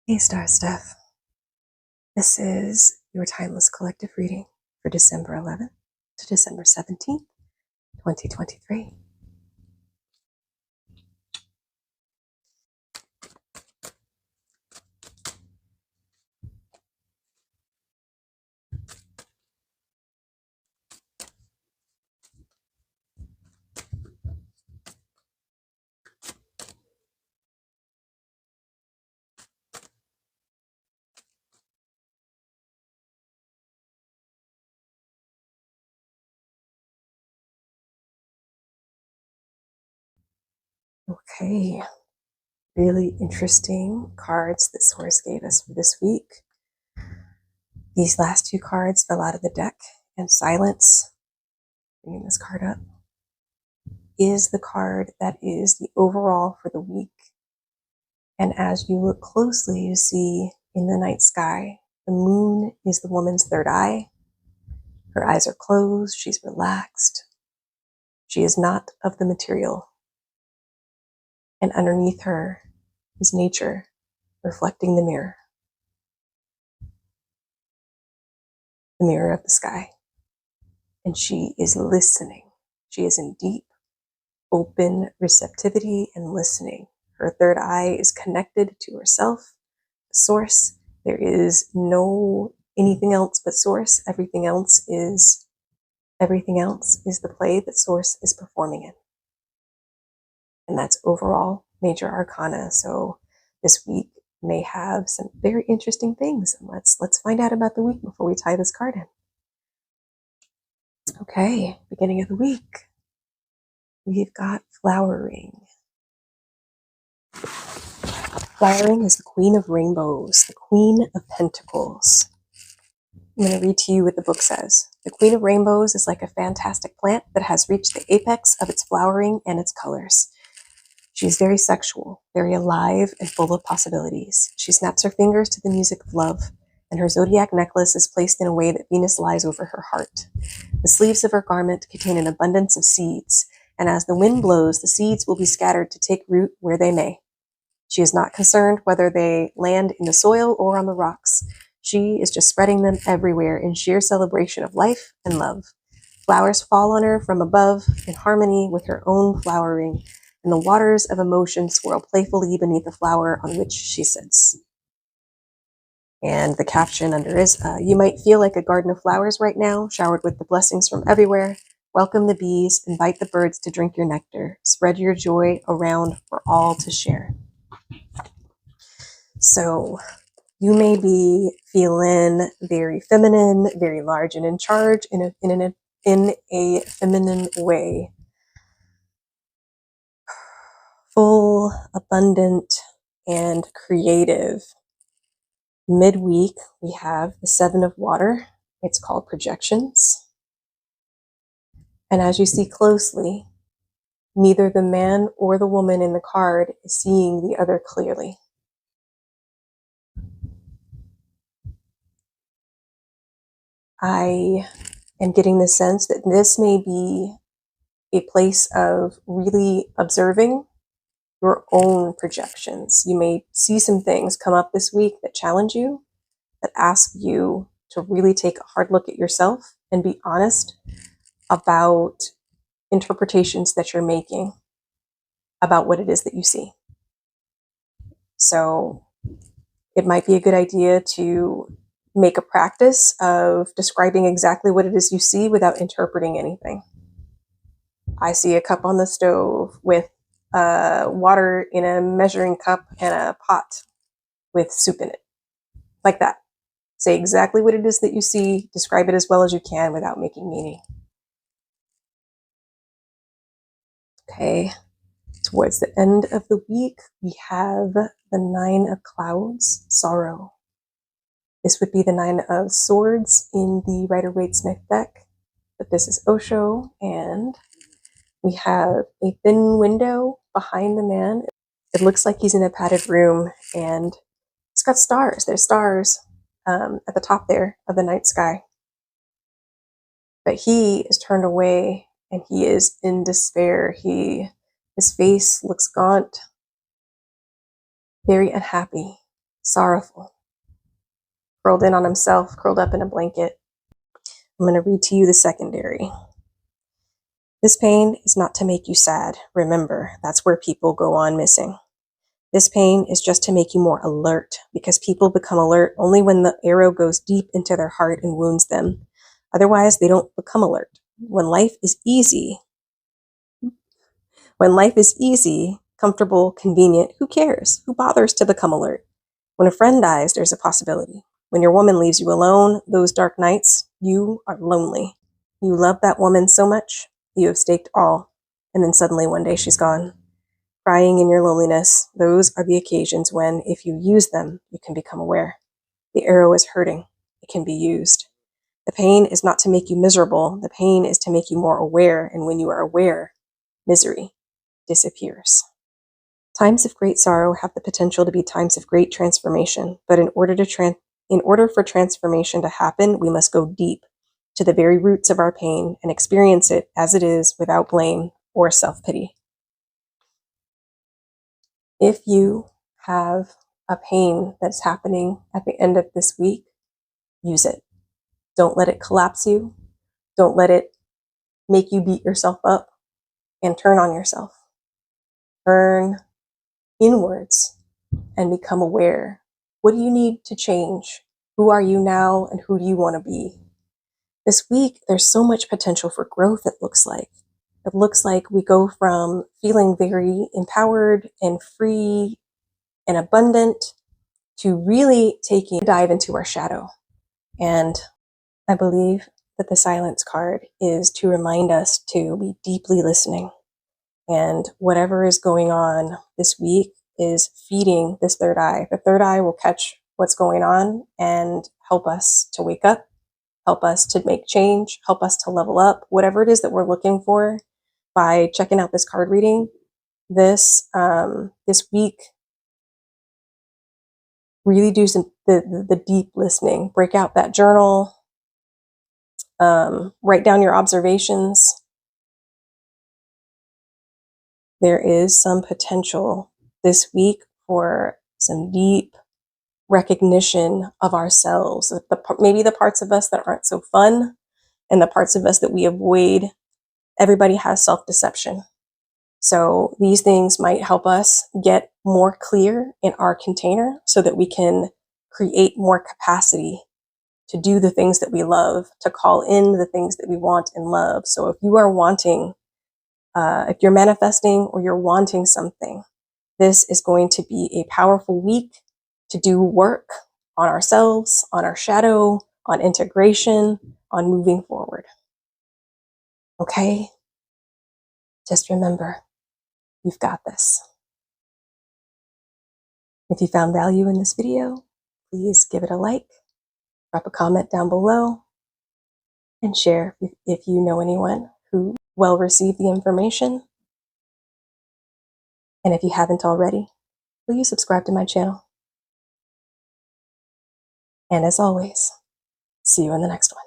Hey, Star Stuff. This is your timeless collective reading for December 11th to December 17th, 2023. Okay, really interesting cards that Source gave us for this week. These last two cards fell out of the deck, and Silence, bringing this card up, is the card that is the overall for the week. And as you look closely, you see in the night sky, the moon is the woman's third eye. Her eyes are closed, she's relaxed. She is not of the material. And underneath her is nature reflecting the mirror of the sky. And she is listening. She is in deep, open receptivity and listening. Her third eye is connected to herself, the source. There is no anything else but source. Everything else is the play that source is performing in. And that's overall major arcana. So this week may have some very interesting things. And let's find out about the week before we tie this card in. Okay, beginning of the week. We've got flowering. Flowering is the queen of rainbows, the queen of pentacles. I'm going to read to you what the book says. The queen of rainbows is like a fantastic plant that has reached the apex of its flowering and its colors. She is very sexual, very alive, and full of possibilities. She snaps her fingers to the music of love, and her zodiac necklace is placed in a way that Venus lies over her heart. The sleeves of her garment contain an abundance of seeds, and as the wind blows, the seeds will be scattered to take root where they may. She is not concerned whether they land in the soil or on the rocks. She is just spreading them everywhere in sheer celebration of life and love. Flowers fall on her from above in harmony with her own flowering, and the waters of emotion swirl playfully beneath the flower on which she sits. And the caption under is, you might feel like a garden of flowers right now, showered with the blessings from everywhere. Welcome the bees, invite the birds to drink your nectar. Spread your joy around for all to share. So you may be feeling very feminine, very large and in charge in a feminine way. Full, abundant, and creative. Midweek, we have the Seven of Water. It's called Projections. And as you see closely, neither the man or the woman in the card is seeing the other clearly. I am getting the sense that this may be a place of really observing your own projections. You may see some things come up this week that challenge you, that ask you to really take a hard look at yourself and be honest about interpretations that you're making about what it is that you see. So it might be a good idea to make a practice of describing exactly what it is you see without interpreting anything. I see a cup on the stove with water in a measuring cup and a pot with soup in it. Like that. Say exactly what it is that you see, describe it as well as you can without making meaning. Okay, towards the end of the week, we have the Nine of Clouds, Sorrow. This would be the Nine of Swords in the Rider-Waite-Smith deck, but this is Osho, and we have a thin window behind the man. It looks like he's in a padded room, and it's got stars. There's stars at the top there of the night sky. But he is turned away, and he is in despair. His face looks gaunt, very unhappy. sorrowful, curled in on himself, curled up in a blanket. I'm going to read to you the secondary. This pain is not to make you sad. Remember, that's where people go on missing. This pain is just to make you more alert, because people become alert only when the arrow goes deep into their heart and wounds them. Otherwise, they don't become alert. When life is easy, comfortable, convenient, who cares? Who bothers to become alert? When a friend dies, there's a possibility. When your woman leaves you alone, those dark nights, you are lonely. You love that woman so much, you have staked all, and then suddenly one day she's gone. Crying in your loneliness, those are the occasions when, if you use them, you can become aware. The arrow is hurting. It can be used. The pain is not to make you miserable. The pain is to make you more aware, and when you are aware, misery disappears. Times of great sorrow have the potential to be times of great transformation, but in order for transformation to happen, we must go deep to the very roots of our pain and experience it as it is without blame or self-pity. If you have a pain that's happening at the end of this week, use it. Don't let it collapse you. Don't let it make you beat yourself up, and turn on yourself. Turn inwards and become aware. What do you need to change? Who are you now, and who do you want to be? This week, there's so much potential for growth, it looks like. It looks like we go from feeling very empowered and free and abundant to really taking a dive into our shadow. And I believe that the silence card is to remind us to be deeply listening. And whatever is going on this week is feeding this third eye. The third eye will catch what's going on and help us to wake up, help us to make change, help us to level up, whatever it is that we're looking for by checking out this card reading. This week, really do the deep listening. Break out that journal, write down your observations. There is some potential this week for some deep recognition of ourselves, maybe the parts of us that aren't so fun and the parts of us that we avoid. Everybody has self-deception. So these things might help us get more clear in our container so that we can create more capacity to do the things that we love, to call in the things that we want and love. So if you are wanting, if you're manifesting or you're wanting something, this is going to be a powerful week to do work on ourselves, on our shadow, on integration, on moving forward. Okay? Just remember, you've got this. If you found value in this video, please give it a like, drop a comment down below, and share if you know anyone who will receive the information. And if you haven't already, please subscribe to my channel. And as always, see you in the next one.